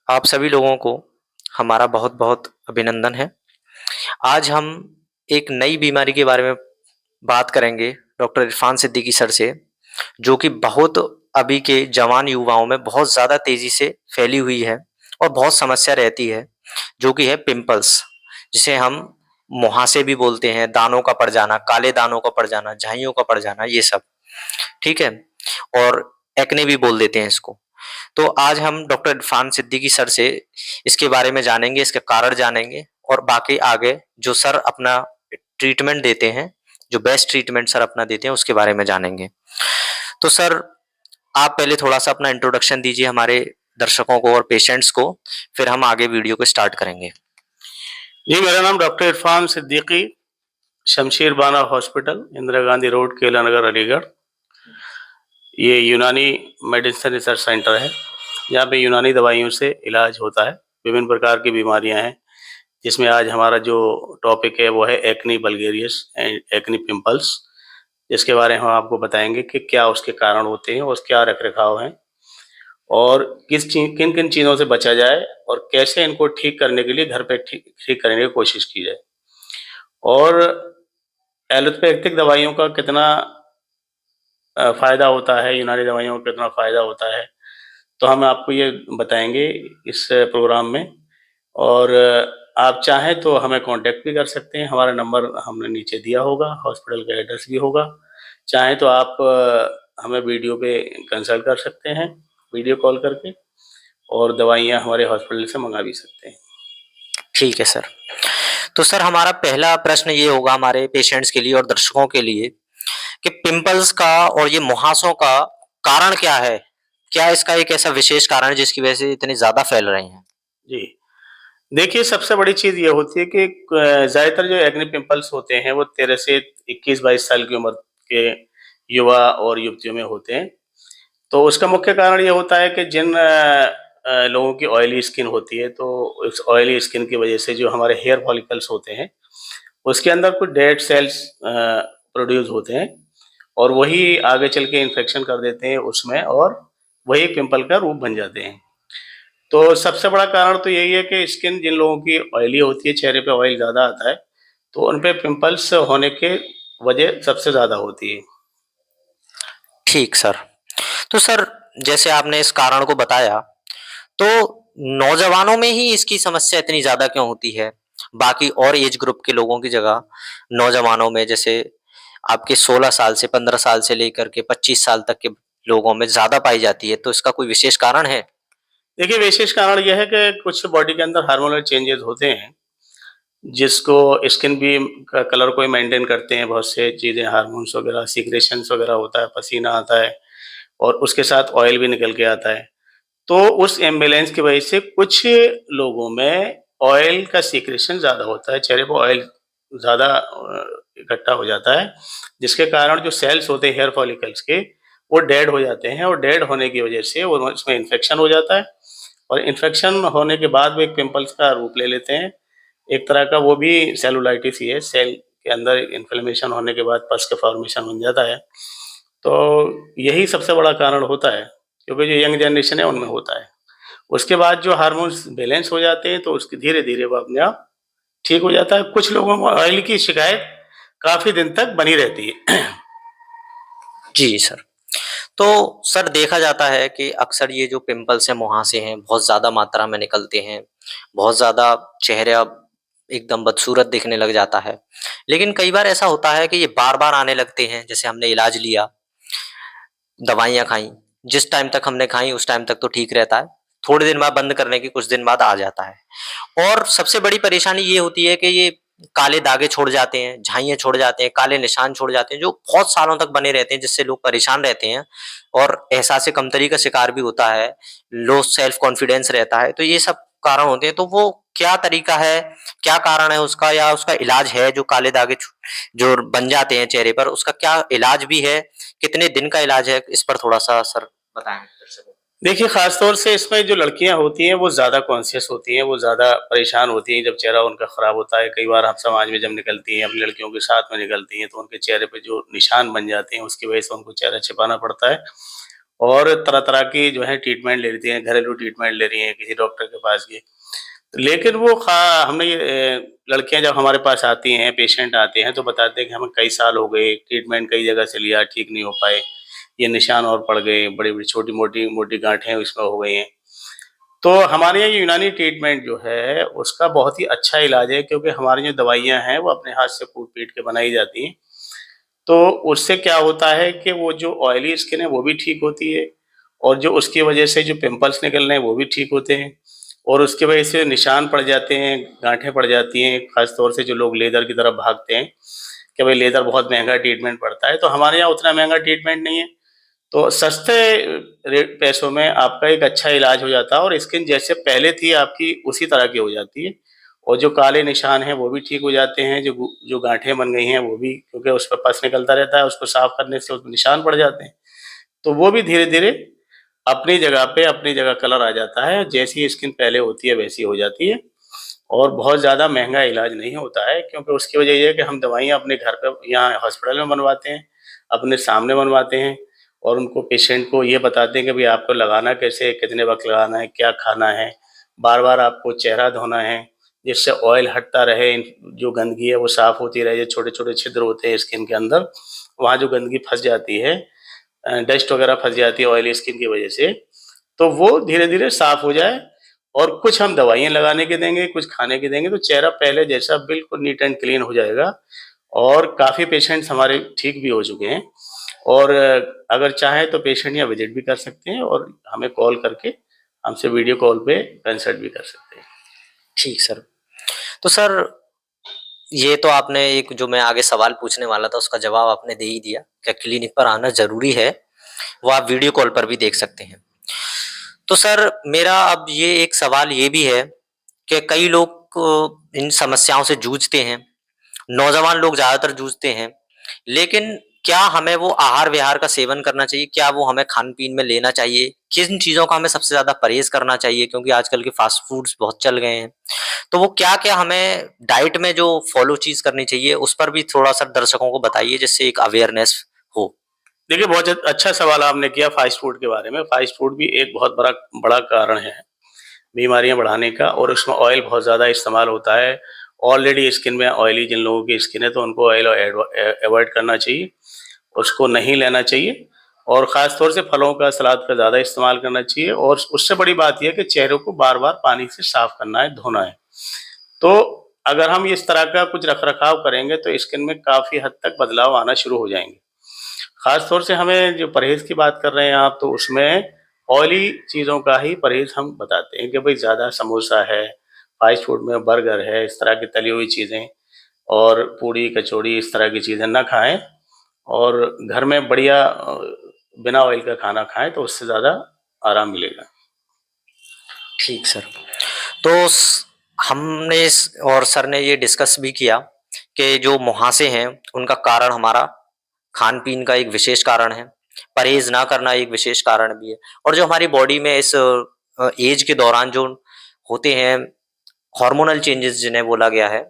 आप सभी लोगों को हमारा बहुत-बहुत अभिनंदन है। आज हम एक नई बीमारी के बारे में बात करेंगे डॉक्टर इरफान सिद्दीकी सर से, जो कि बहुत अभी के जवान युवाओं में बहुत ज़्यादा तेज़ी से फैली हुई है और बहुत समस्या रहती है, जो कि है पिंपल्स, जिसे हम मुहासे भी बोलते हैं, दानों का पड़ जाना, काले दानों का पड़ जाना, झाइयों का पड़ जाना, ये सब, ठीक है? और एक्ने भी बोल देते हैं इसको। तो आज हम डॉक्टर इरफान सिद्दीकी सर से इसके बारे में जानेंगे, इसके कारण जानेंगे और बाकी आगे जो सर अपना ट्रीटमेंट देते हैं, जो बेस्ट ट्रीटमेंट सर अपना देते हैं, उसके बारे में जानेंगे। तो सर, आप पहले थोड़ा-सा अपना इंट्रोडक्शन दीजिए हमारे दर्शकों को और पेशेंट्स को, फिर हम आगे वीडियो को स्टार्ट करेंगे। जी, मेरा नाम डॉक्टर इरफान सिद्दीकी, शमशेर बाना हॉस्पिटल, इंदिरा गांधी रोड, केला नगर, अलीगढ़। ये यूनानी मेडिसिन रिसर्च सेंटर है। यहाँ पे यूनानी दवाइयों से इलाज होता है। विभिन्न प्रकार की बीमारियां हैं, जिसमें आज हमारा जो टॉपिक है वो है एक्ने वल्गेरियस एंड एक्ने पिंपल्स, जिसके बारे में हम आपको बताएंगे कि क्या उसके कारण होते हैं और क्या रख-रखाव है और किन-किन चीज़ों से बचा जाए और कैसे इनको ठीक करने के लिए घर पे ठीक करने की कोशिश की जाए। और एलोपैथिक दवाइयों का कितना फ़ायदा होता है, यूनानी दवाइयों का कितना फ़ायदा होता है, तो हम आपको ये बताएँगे इस प्रोग्राम में। और आप चाहें तो हमें कॉन्टैक्ट भी कर सकते हैं, हमारा नंबर हमने नीचे दिया होगा, हॉस्पिटल का एड्रेस भी होगा। चाहें तो आप हमें वीडियो पे कंसल्ट कर सकते हैं, वीडियो कॉल करके, और दवाइयाँ हमारे हॉस्पिटल से मँगा भी सकते हैं। ठीक है सर। तो सर, हमारा पहला प्रश्न ये होगा हमारे पेशेंट्स के लिए और दर्शकों के लिए कि पिंपल्स का और ये मुहासों का कारण क्या है? क्या इसका एक ऐसा विशेष कारण है जिसकी वजह से इतने ज़्यादा फैल रहे हैं? जी। देखिए, सबसे बड़ी चीज़ ये होती है कि ज़्यादातर जो एक्ने पिंपल्स होते हैं, वो 13 से 21-22 साल की उम्र के युवा और युवतियों में होते हैं। तो उसका मुख्य कारण ये होता है कि जिन लोगों की ऑयली स्किन होती है, तो इस ऑयली स्किन की वजह से जो हमारे हेयर फॉलिकल्स होते हैं, उसके अंदर कुछ डेड सेल्स प्रोड्यूस होते हैं और वही आगे चल के इन्फेक्शन कर देते हैं उसमें, और वही पिंपल का रूप बन जाते हैं। तो सबसे बड़ा कारण तो यही है कि स्किन जिन लोगों की ऑयली होती है, चेहरे पे ऑयल ज़्यादा आता है, तो उन पे पिंपल्स होने के वजह सबसे ज़्यादा होती है। ठीक सर। तो सर, जैसे आपने इस कारण को बताया, तो नौजवानों में ही इसकी समस्या इतनी ज़्यादा क्यों होती है? बाकी और एज ग्रुप के लोगों की जगह नौजवानों में, जैसे आपके 16 साल से 15 साल से लेकर के 25 साल तक के लोगों में ज़्यादा पाई जाती है, तो इसका कोई विशेष कारण है? देखिए, विशेष कारण ये है कि कुछ बॉडी के अंदर हार्मोनल चेंजेस होते हैं, जिसको स्किन भी का कलर को ही मेंटेन करते हैं। बहुत से चीज़ें, हार्मोन्स वगैरह, सीक्रेशंस वगैरह होता है, पसीना आता है और उसके साथ ऑयल भी निकल के आता है। तो उस इम्बैलेंस की वजह से कुछ लोगों में ऑयल का सीक्रेशन ज़्यादा होता है, चेहरे पे ऑयल ज़्यादा इकट्ठा हो जाता है, जिसके कारण जो सेल्स होते हैं हेयर फॉलिकल्स के, वो डेड हो जाते हैं और डेड होने की वजह से वो उसमें इन्फेक्शन हो जाता है और इन्फेक्शन होने के बाद वो एक पिंपल्स का रूप ले लेते हैं। एक तरह का वो भी सेलुलाइटिस ही है, सेल के अंदर इन्फ्लेमेशन होने के बाद पस का फॉर्मेशन बन जाता है। तो यही सबसे बड़ा कारण होता है, क्योंकि जो यंग जनरेशन है उनमें होता है। उसके बाद जो हार्मोन्स बैलेंस हो जाते हैं, तो उसके धीरे-धीरे वो अपने आप ठीक हो जाता है। कुछ लोगों को ऑयल की शिकायत काफ़ी दिन तक बनी रहती है। जी सर। तो सर, देखा जाता है कि अक्सर ये जो पिंपल्स हैं, मुहासे हैं, बहुत ज़्यादा मात्रा में निकलते हैं, बहुत ज़्यादा चेहरा एकदम बदसूरत दिखने लग जाता है। लेकिन कई बार ऐसा होता है कि ये बार-बार आने लगते हैं, जैसे हमने इलाज लिया, दवाइयाँ खाई, जिस टाइम तक हमने खाई उस टाइम तक तो ठीक रहता है, थोड़े दिन बाद बंद करने के कुछ दिन बाद आ जाता है। और सबसे बड़ी परेशानी ये होती है कि ये काले दागे छोड़ जाते हैं, झाइयाँ छोड़ जाते हैं, काले निशान छोड़ जाते हैं, जो बहुत सालों तक बने रहते हैं, जिससे लोग परेशान रहते हैं और एहसास कमतरी का शिकार भी होता है, लो सेल्फ कॉन्फिडेंस रहता है, तो ये सब कारण होते हैं। तो वो क्या तरीका है, क्या कारण है उसका, या उसका इलाज है जो काले दागे जो बन जाते हैं चेहरे पर, उसका क्या इलाज भी है? कितने दिन का इलाज है? इस पर थोड़ा-सा सर बताएँ दर्शकों को। देखिए, ख़ास तौर से इसमें जो लड़कियाँ होती हैं, वो ज़्यादा कॉन्शियस होती हैं, वो ज़्यादा परेशान होती हैं जब चेहरा उनका ख़राब होता है। कई बार आप समाज में जब निकलती हैं, अपनी लड़कियों के साथ में निकलती हैं, तो उनके चेहरे पे जो निशान बन जाते हैं, उसकी वजह से उनको चेहरा छिपाना पड़ता है और तरह-तरह की जो है ट्रीटमेंट ले लेती हैं, घरेलू ट्रीटमेंट ले रही हैं, किसी डॉक्टर के पास गई। लेकिन वो खा हमने ये लड़कियाँ जब हमारे पास आती हैं, पेशेंट आते हैं तो बताते हैं कि हमें कई साल हो गए, ट्रीटमेंट कई जगह से लिया, ठीक नहीं हो पाए, ये निशान और पड़ गए, बड़ी-बड़ी छोटी-मोटी मोटी गाँठें इसमें हो गई हैं। तो हमारे यहाँ ये यूनानी ट्रीटमेंट जो है, उसका बहुत ही अच्छा इलाज है क्योंकि हमारी जो दवाइयाँ हैं, वो अपने हाथ से कूट-पीट के बनाई जाती हैं। तो उससे क्या होता है कि वो जो ऑयली स्किन है, वो भी ठीक होती है और जो उसकी वजह से जो पिंपल्स निकल रहे हैं, वो भी ठीक होते हैं और उसकी वजह से निशान पड़ जाते हैं, गाँठें पड़ जाती हैं, ख़ास तौर से जो लोग लेदर की तरफ भागते हैं कि भई लेदर बहुत महँगा ट्रीटमेंट पड़ता है, तो हमारे यहाँ उतना महँगा ट्रीटमेंट नहीं है। तो सस्ते रेट पैसों में आपका एक अच्छा इलाज हो जाता है और स्किन जैसे पहले थी आपकी उसी तरह की हो जाती है और जो काले निशान हैं वो भी ठीक हो जाते हैं, जो गाँठें बन गई हैं वो भी क्योंकि उस पे पस निकलता रहता है, उसको साफ करने से उसमें निशान पड़ जाते हैं। तो वो भी धीरे-धीरे अपनी जगह पे अपनी जगह कलर आ जाता है, जैसी स्किन पहले होती है वैसी हो जाती है और बहुत ज़्यादा महँगा इलाज नहीं होता है क्योंकि उसकी वजह ये है कि हम दवाइयाँ अपने घर पे यहाँ हॉस्पिटल में बनवाते हैं, अपने सामने बनवाते हैं और उनको पेशेंट को ये बताते हैं कि भई आपको लगाना कैसे है, कितने वक़्त लगाना है, क्या खाना है, बार-बार आपको चेहरा धोना है, जिससे ऑयल हटता रहे, जो गंदगी है वो साफ़ होती रहे, जो छोटे-छोटे छिद्र होते हैं स्किन के अंदर, वहाँ जो गंदगी फँस जाती है डस्ट वगैरह फँस जाती है ऑयली स्किन की वजह से, तो वो धीरे-धीरे साफ़ हो जाए और कुछ हम दवाइयाँ लगाने की देंगे, कुछ खाने की देंगे, तो चेहरा पहले जैसा बिल्कुल नीट एंड क्लीन हो जाएगा और काफ़ी पेशेंट्स हमारे ठीक भी हो चुके हैं और अगर चाहें तो पेशेंट यहाँ विज़िट भी कर सकते हैं और हमें कॉल करके हमसे वीडियो कॉल पे कंसल्ट भी कर सकते हैं। ठीक सर। तो सर ये तो आपने एक जो मैं आगे सवाल पूछने वाला था उसका जवाब आपने दे ही दिया, क्या क्लिनिक पर आना ज़रूरी है, वो आप वीडियो कॉल पर भी देख सकते हैं। तो सर मेरा अब ये एक सवाल ये भी है कि कई लोग इन समस्याओं से जूझते हैं, नौजवान लोग ज़्यादातर जूझते हैं, लेकिन क्या हमें वो आहार-विहार का सेवन करना चाहिए? क्या वो हमें खान-पीन में लेना चाहिए? किन चीज़ों का हमें सबसे ज़्यादा परहेज़ करना चाहिए? क्योंकि आजकल के फ़ास्ट फूड्स बहुत चल गए हैं। तो वो क्या-क्या हमें डाइट में जो फ़ॉलो चीज़ करनी चाहिए, उस पर भी थोड़ा-सा दर्शकों को बताइए जिससे एक अवेयरनेस हो? देखिए, बहुत अच्छा सवाल आपने किया फ़ास्ट फूड के बारे में। फ़ास्ट फूड भी एक बहुत बड़ा बड़ा कारण है, बीमारियाँ बढ़ाने का और उसमें ऑयल बहुत ज़्यादा इस्तेमाल होता है। ऑलरेडी स्किन में ऑयली जिन लोगों की स्किन है तो उनको ऑयल अवॉइड करना चाहिए, उसको नहीं लेना चाहिए और ख़ास तौर से फलों का, सलाद का ज़्यादा इस्तेमाल करना चाहिए और उससे बड़ी बात ये है कि चेहरे को बार-बार पानी से साफ़ करना है, धोना है। तो अगर हम इस तरह का कुछ रख-रखाव करेंगे तो स्किन में काफ़ी हद तक बदलाव आना शुरू हो जाएँगे। ख़ास तौर से हमें जो परहेज़ की बात कर रहे हैं आप, तो उसमें ऑयली चीज़ों का ही परहेज़ हम बताते हैं कि भई ज़्यादा समोसा है, फ़ास्ट फूड में बर्गर है, इस तरह की तली हुई चीज़ें और पूड़ी, कचौड़ी इस तरह की चीज़ें ना खाएँ और घर में बढ़िया बिना ऑयल का खाना खाएँ तो उससे ज़्यादा आराम मिलेगा। ठीक सर। तो स हमने स और सर ने ये डिस्कस भी किया कि जो मुहासे हैं, उनका कारण हमारा खान-पीन का एक विशेष कारण है, परहेज़ ना करना एक विशेष कारण भी है और जो हमारी बॉडी में इस ऐज के दौरान जो होते हैं, हार्मोनल चेंजेज़ जिन्हें बोला गया है,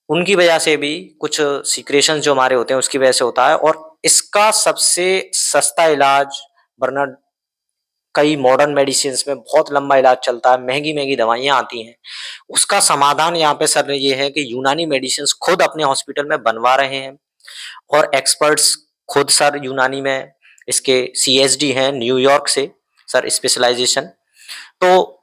उनकी वजह से भी कुछ सीक्रेशंस जो हमारे होते हैं, उसकी वजह से होता है और इसका सबसे सस्ता इलाज वरना कई मॉडर्न मेडिसिन्स में बहुत लंबा इलाज चलता है, महँगी-महँगी दवाइयाँ आती हैं। उसका समाधान यहाँ पे सर ये है कि यूनानी मेडिसिन्स खुद अपने हॉस्पिटल में बनवा रहे हैं और एक्सपर्ट्स खुद सर यूनानी में इसके सीएचडी हैं न्यूयॉर्क से सर स्पेशलाइज़ेशन। तो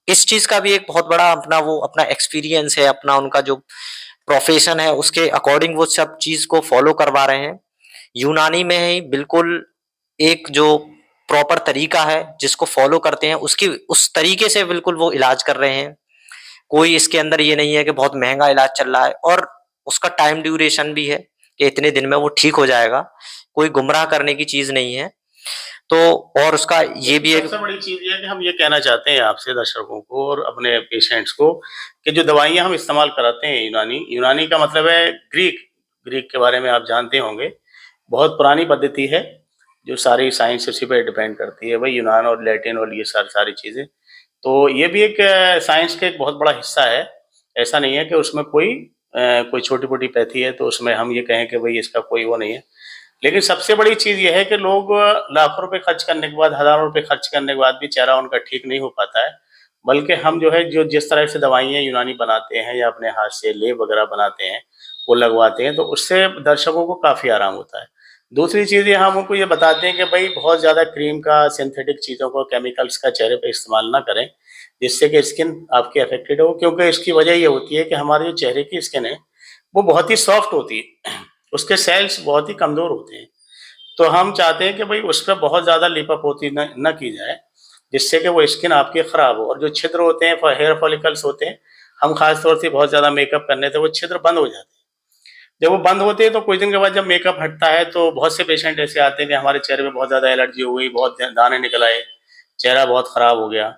इस चीज़ का भी एक बहुत बड़ा अपना एक्सपीरियंस है, अपना उनका जो प्रोफ़ेशन है उसके अकॉर्डिंग वो सब चीज़ को फ़ॉलो करवा रहे हैं। यूनानी में ही बिल्कुल एक जो प्रॉपर तरीका है जिसको फ़ॉलो करते हैं उसकी उस तरीके से बिल्कुल वो इलाज कर रहे हैं। कोई इसके अंदर ये नहीं है कि बहुत महँगा इलाज चल रहा है और उसका टाइम ड्यूरेशन भी है कि इतने दिन में वो ठीक हो जाएगा। कोई गुमराह करने की चीज़ नहीं है। तो और उसका ये भी एक सबसे बड़ी चीज़ ये है कि हम ये कहना चाहते हैं आपसे दर्शकों को और अपने पेशेंट्स को कि जो दवाइयाँ हम इस्तेमाल कराते हैं यूनानी, यूनानी का मतलब है ग्रीक, ग्रीक के बारे में आप जानते होंगे। बहुत पुरानी पद्धति है, जो सारी साइंस उसी पे डिपेंड करती है, वही यूनान और लैटिन और ये सारी चीज़ें। तो ये भी एक साइंस का एक बहुत बड़ा हिस्सा है। ऐसा नहीं है कि उसमें कोई छोटी-मोटी पैथी है तो उसमें हम ये कहें कि भई इसका कोई वो नहीं है। लेकिन सबसे बड़ी चीज़ ये है कि लोग लाखों रुपए खर्च करने के बाद, हज़ारों रुपए खर्च करने के बाद भी चेहरा उनका ठीक नहीं हो पाता है। बल्कि हम जो है जो जिस तरह से दवाइयाँ यूनानी बनाते हैं या अपने हाथ से लेप वगैरह बनाते हैं, वो लगवाते हैं, तो उससे दर्शकों को काफ़ी आराम होता है। दूसरी चीज़ ये हम उनको ये बताते हैं कि भई बहुत ज़्यादा क्रीम का, सिंथेटिक चीज़ों को, केमिकल्स का चेहरे पे इस्तेमाल ना करें, जिससे कि स्किन आपकी अफ़ेक्टेड हो, क्योंकि इसकी वजह ये होती है कि हमारे जो चेहरे की स्किन है, वो बहुत ही सॉफ्ट होती है। उसके सेल्स बहुत ही कमज़ोर होते हैं। तो हम चाहते हैं कि भई उस पे बहुत ज़्यादा लिपापोती न की जाए, जिससे कि वो स्किन आपकी खराब हो, और जो छिद्र होते हैं, हेयर फॉलिकल्स होते हैं, हम खास तौर से बहुत ज़्यादा मेकअप करने से वो छिद्र बंद हो जाते हैं। जब वो बंद होते हैं तो कुछ दिन के बाद जब मेकअप हटता है तो बहुत से पेशेंट ऐसे आते हैं कि हमारे चेहरे पे बहुत ज़्यादा एलर्जी हो गई, बहुत दाने निकल आए, चेहरा बहुत खराब हो गया।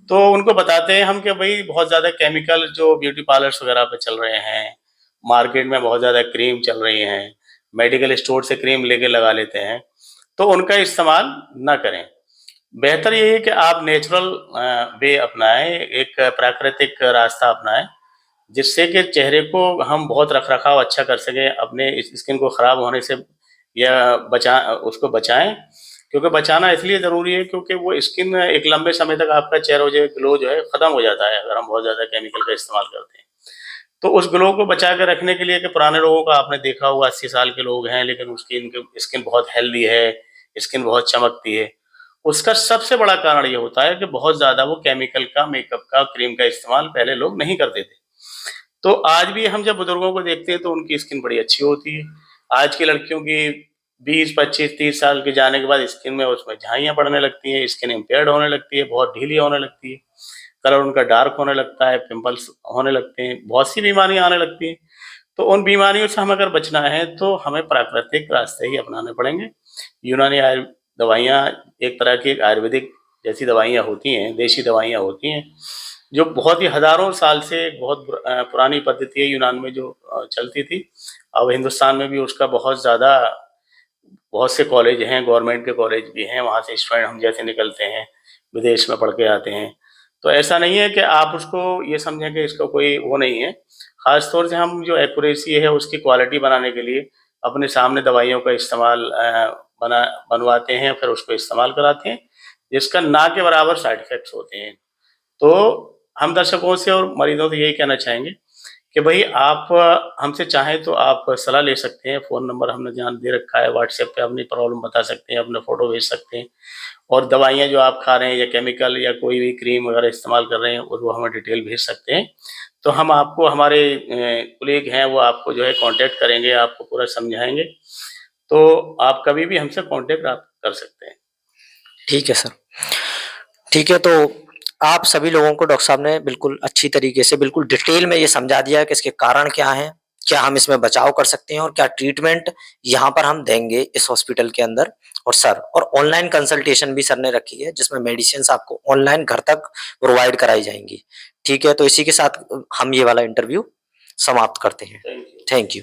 तो उनको बताते हैं हम कि भई बहुत ज़्यादा केमिकल जो ब्यूटी पार्लर्स वगैरह पे चल रहे हैं, मार्केट में बहुत ज़्यादा क्रीम चल रही हैं, मेडिकल स्टोर से क्रीम लेके लगा लेते हैं, तो उनका इस्तेमाल ना करें। बेहतर ये है कि आप नेचुरल वे अपनाएँ, एक प्राकृतिक रास्ता अपनाएँ, जिससे कि चेहरे को हम बहुत रख-रखाव अच्छा कर सकें, अपने इस स्किन को खराब होने से या उसको बचाएँ। क्योंकि बचाना इसलिए ज़रूरी है क्योंकि वो स्किन एक लंबे समय तक आपका चेहरा जो है, ग्लो जो है खत्म हो जाता है अगर हम बहुत ज़्यादा केमिकल का इस्तेमाल करते हैं। तो उस ग्लो को बचा के रखने के लिए कि पुराने लोगों का आपने देखा होगा 80 साल के लोग हैं लेकिन उसकी इनकी स्किन बहुत हेल्दी है, स्किन बहुत चमकती है। उसका सबसे बड़ा कारण ये होता है कि बहुत ज़्यादा वो केमिकल का, मेकअप का, क्रीम का इस्तेमाल पहले लोग नहीं करते थे। तो आज भी हम जब बुजुर्गों को देखते हैं तो उनकी स्किन बड़ी अच्छी होती है। आज की लड़कियों की 20, 25, 30 साल के जाने के बाद स्किन में उसमें झाइयाँ पड़ने लगती हैं, स्किन इम्पेयर्ड होने लगती है, बहुत ढीली होने लगती है, कलर उनका डार्क होने लगता है, पिंपल्स होने लगते हैं, बहुत सी बीमारियाँ आने लगती हैं। तो उन बीमारियों से हमें अगर बचना है तो हमें प्राकृतिक रास्ते ही अपनाने पड़ेंगे। यूनानी दवाइयाँ एक तरह की एक आयुर्वेदिक जैसी दवाइयाँ होती हैं, देशी दवाइयाँ होती हैं, जो बहुत ही हज़ारों साल से बहुत पुरानी पद्धति है यूनान में जो चलती थी। अब हिंदुस्तान में भी उसका बहुत से कॉलेज हैं, गवर्नमेंट के कॉलेज भी हैं, वहाँ से स्टूडेंट हम जैसे निकलते हैं, विदेश में पढ़ के आते हैं। तो ऐसा नहीं है कि आप उसको ये समझें कि इसका कोई वो नहीं है। ख़ास तौर से हम जो एक्यूरेसी है उसकी क्वालिटी बनाने के लिए अपने सामने दवाइयों का इस्तेमाल बनवाते हैं, फिर उसको इस्तेमाल कराते हैं, जिसका ना के बराबर साइड इफ़ेक्ट्स होते हैं। तो हम दर्शकों से और मरीज़ों से यही कहना चाहेंगे कि भई आप हमसे चाहें तो आप सलाह ले सकते हैं, फ़ोन नंबर हमने जहाँ दे रखा है, व्हाट्सएप पे अपनी प्रॉब्लम बता सकते हैं, अपना फ़ोटो भेज सकते हैं, और दवाइयाँ जो आप खा रहे हैं या केमिकल या कोई भी क्रीम वगैरह इस्तेमाल कर रहे हैं और वो हमें डिटेल भेज सकते हैं। तो हम आपको हमारे कोलीग हैं वो आपको जो है कॉन्टैक्ट करेंगे, आपको पूरा समझाएँगे। तो आप कभी भी हमसे कॉन्टैक्ट आप कर सकते हैं। ठीक है सर। ठीक है, तो आप सभी लोगों को डॉक्टर साहब ने बिल्कुल अच्छी तरीके से बिल्कुल डिटेल में ये समझा दिया है कि इसके कारण क्या हैं, क्या हम इसमें बचाव कर सकते हैं और क्या ट्रीटमेंट यहाँ पर हम देंगे इस हॉस्पिटल के अंदर। और ऑनलाइन कंसल्टेशन भी सर ने रखी है जिसमें मेडिसिन्स आपको ऑनलाइन घर तक प्रोवाइड कराई जाएँगी। ठीक है, तो इसी के साथ हम ये वाला इंटरव्यू समाप्त करते हैं। Thank you. Thank you.